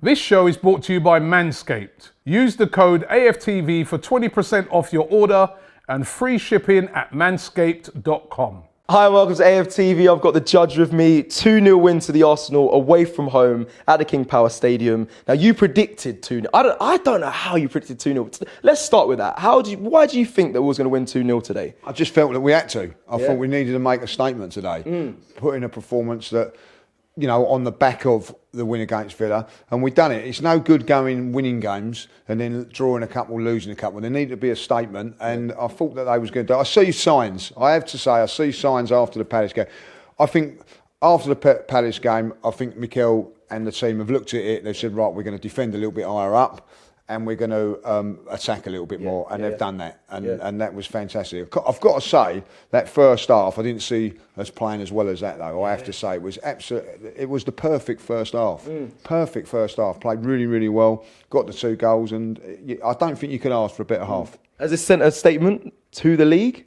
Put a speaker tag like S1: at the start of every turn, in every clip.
S1: This show is brought to you by Manscaped. Use the code AFTV for 20% off your order and free shipping at manscaped.com.
S2: Hi and welcome to AFTV. I've got the judge with me. 2-0 win to the Arsenal away from home at the King Power Stadium. Now you predicted 2-0. I don't know how you predicted 2-0. Let's start with that. Why do you think that we was going to win 2-0 today?
S3: I just felt that we had to. I thought we needed to make a statement today. Put in a performance that, you know, on the back of the win against Villa, and we've done it. It's no good winning games and then drawing a couple, losing a couple. There needed to be a statement, and I thought that they was going to do it. I see signs. I have to say, I see signs after the Palace game. I think after the Palace game, I think Mikel and the team have looked at it. They've said, right, we're going to defend a little bit higher up, and we're going to attack a little bit more, and they've done that, and that was fantastic. I've got to say, that first half, I didn't see us playing as well as that, though. I have to say, it was the perfect first half. Perfect first half. Played really, really well, got the 2 goals, and I don't think you could ask for a better half.
S2: Has this sent a statement to the league?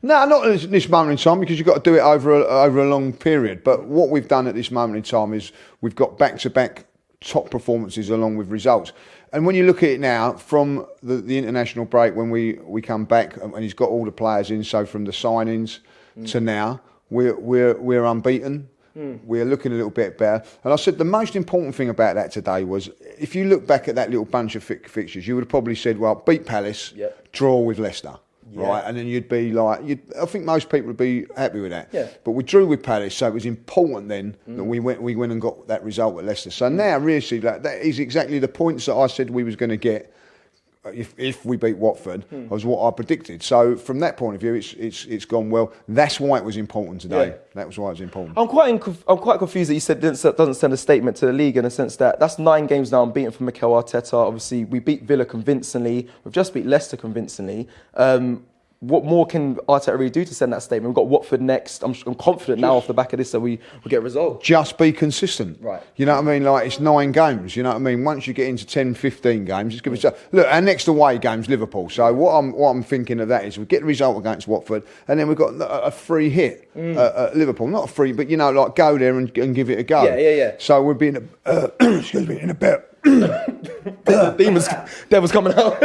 S3: No, not at this moment in time, because you've got to do it over a long period. But what we've done at this moment in time is we've got back-to-back top performances along with results. And when you look at it now, from the international break, when we come back and he's got all the players in, so from the signings to now, we're unbeaten. We're looking a little bit better. And I said the most important thing about that today was, if you look back at that little bunch of fixtures, you would have probably said, well, beat Palace, draw with Leicester. Right, and then you'd be like, I think most people would be happy with that. Yeah. But we drew with Palace, so it was important then that we went and got that result at Leicester. So now, really, that is exactly the points that I said we was going to get if we beat Watford. Was what I predicted. So from that point of view, it's gone well. That's why it was important today. Yeah. That was why it was important.
S2: I'm quite confused that you said doesn't send a statement to the league, in a sense that that's 9 games now unbeaten for Mikel Arteta. Obviously, we beat Villa convincingly. We've just beat Leicester convincingly. What more can Arteta really do to send that statement? We've got Watford next. I'm confident now off the back of this that we will get a result.
S3: Just be consistent.
S2: Right.
S3: You know what I mean? Like, it's 9 games. You know what I mean? Once you get into 10, 15 games, it's going to be... Look, our next away game's Liverpool. So what I'm thinking of that is we get the result against Watford, and then we've got a free hit at Liverpool. Not a free, but, you know, like, go there and give it a go.
S2: Yeah.
S3: So we'll be in a better...
S2: Devil's coming out.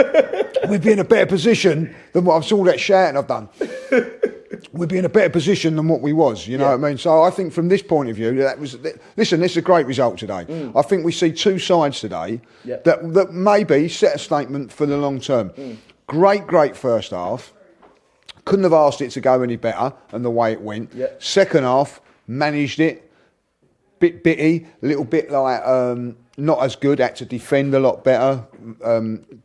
S3: We'd be in a better position than what I've saw that shouting I've done. We'd be in a better position than what we was, you know what I mean? So I think from this point of view, listen, this is a great result today. I think we see 2 sides today that maybe set a statement for the long term. Great first half. Couldn't have asked it to go any better than the way it went. Second half, managed it. Bit bitty, a little bit like not as good, had to defend a lot better,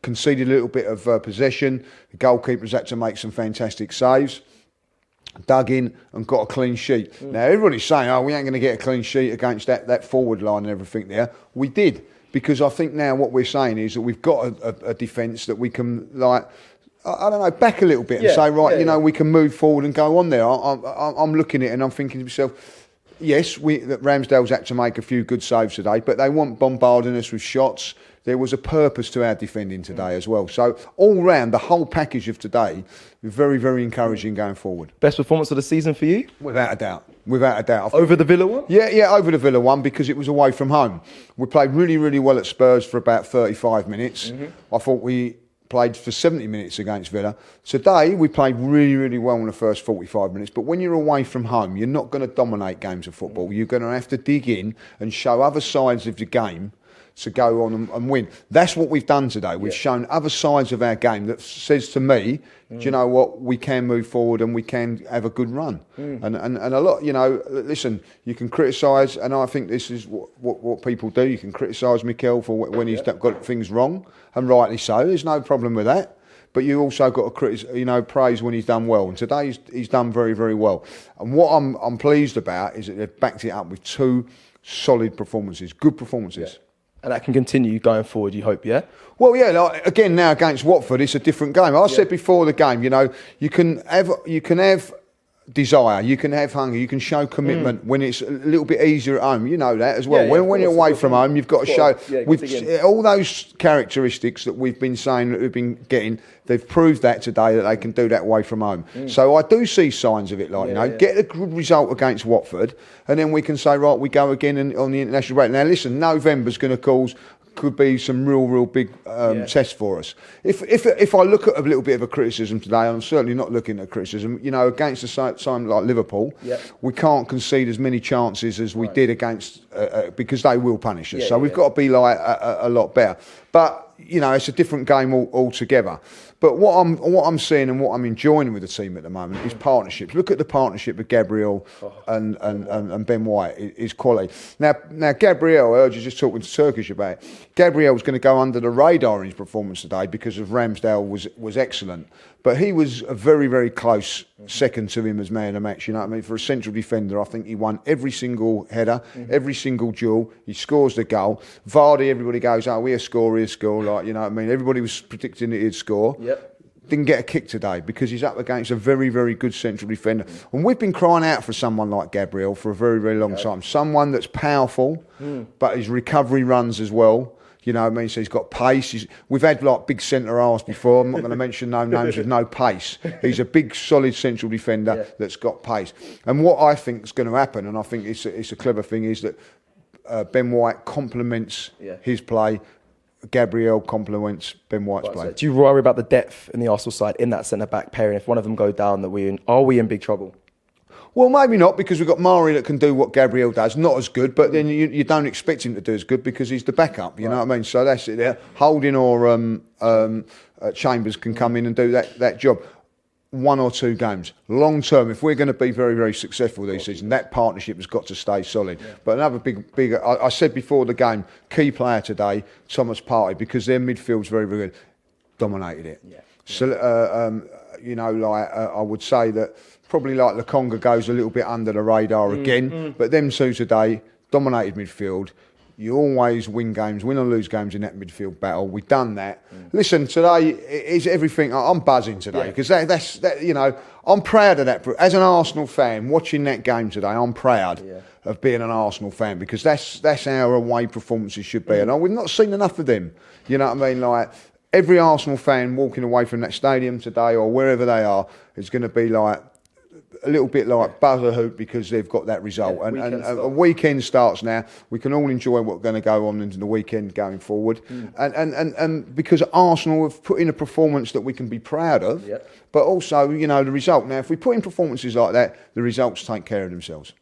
S3: conceded a little bit of possession. The goalkeepers had to make some fantastic saves, dug in and got a clean sheet. Now everybody's saying, oh, we ain't going to get a clean sheet against that forward line and everything there. We did, because I think now what we're saying is that we've got a defence that we can, like, I don't know, back a little bit and say, right, you know, we can move forward and go on there. I'm looking at it and I'm thinking to myself, yes, Ramsdale's had to make a few good saves today, but they weren't bombarding us with shots. There was a purpose to our defending today as well. So all round, the whole package of today was very, very encouraging going forward.
S2: Best performance of the season for you?
S3: Without a doubt. Without a doubt.
S2: Over the Villa one?
S3: Yeah, over the Villa one, because it was away from home. We played really, really well at Spurs for about 35 minutes. I thought we played for 70 minutes against Villa. Today, we played really, really well in the first 45 minutes. But when you're away from home, you're not going to dominate games of football. You're going to have to dig in and show other sides of the game to go on and win. That's what we've done today. We've shown other sides of our game that says to me, do you know what, we can move forward and we can have a good run. And a lot, you know, listen, you can criticise, and I think this is what people do. You can criticise Mikel for when he's got things wrong, and rightly so. There's no problem with that. But you also got to praise when he's done well. And today he's done very, very well. And what I'm pleased about is that they've backed it up with 2 solid performances, good performances.
S2: And that can continue going forward, you hope, yeah?
S3: Well, yeah, like, again, now against Watford, it's a different game. I said before the game, you know, you can have desire, you can have hunger, you can show commitment when it's a little bit easier at home. You know that as well. When you're away from home, you've got to show with all those characteristics that we've been saying that we've been getting. They've proved that today, that they can do that away from home. So I do see signs of it, like, get a good result against Watford, and then we can say, right, we go again on the international break. Now listen, November's going to cause could be some real big tests for us. If I look at a little bit of a criticism today, I'm certainly not looking at criticism. You know, against a side like Liverpool, we can't concede as many chances as we did against because they will punish us. So we've got to be like a lot better. But you know, it's a different game altogether. But what I'm seeing and what I'm enjoying with the team at the moment is partnerships. Look at the partnership with Gabriel and Ben White is quality. Now Gabriel, I heard you just talking to Turkish about it. Gabriel's going to go under the radar in his performance today because of Ramsdale was excellent. But he was a very close second to him as man of the match. You know what I mean? For a central defender, I think he won every single header, every single duel. He scores the goal. Vardy, everybody goes, oh, he'll score. Like, you know what I mean? Everybody was predicting that he'd score. Didn't get a kick today because he's up against a very good central defender. And we've been crying out for someone like Gabriel for a very long time. Someone that's powerful, but his recovery runs as well. You know what I mean? So he's got pace. We've had like big centre halves before. I'm not going to mention no names with no pace. He's a big, solid central defender that's got pace. And what I think is going to happen, and I think it's a clever thing, is that Ben White complements his play. Gabriel complements Ben White's play.
S2: Do you worry about the depth in the Arsenal side in that centre-back pairing? If one of them go down, are we in big trouble?
S3: Well, maybe not, because we've got Mari that can do what Gabriel does. Not as good, but then you don't expect him to do as good because he's the backup, you know what I mean? So that's it there. Holding or Chambers can come in and do that job. 1 or 2 games. Long term, if we're going to be very successful this season, that partnership has got to stay solid. But another big I said before the game, key player today, Thomas Partey, because their midfield's very good. Dominated it. So, you know, like I would say that probably like Lokonga goes a little bit under the radar again, but them two today dominated midfield. You always win or lose games in that midfield battle. We've done that. Listen, today is everything. I'm buzzing today because that's you know, I'm proud of that. As an Arsenal fan, watching that game today, I'm proud of being an Arsenal fan because that's how away performances should be. And we've not seen enough of them. You know what I mean? Like every Arsenal fan walking away from that stadium today or wherever they are is going to be like a little bit like buzz a hoop because they've got that result. And a weekend starts now. We can all enjoy what's going to go on into the weekend going forward. And because Arsenal have put in a performance that we can be proud of, but also, you know, the result. Now, if we put in performances like that, the results take care of themselves.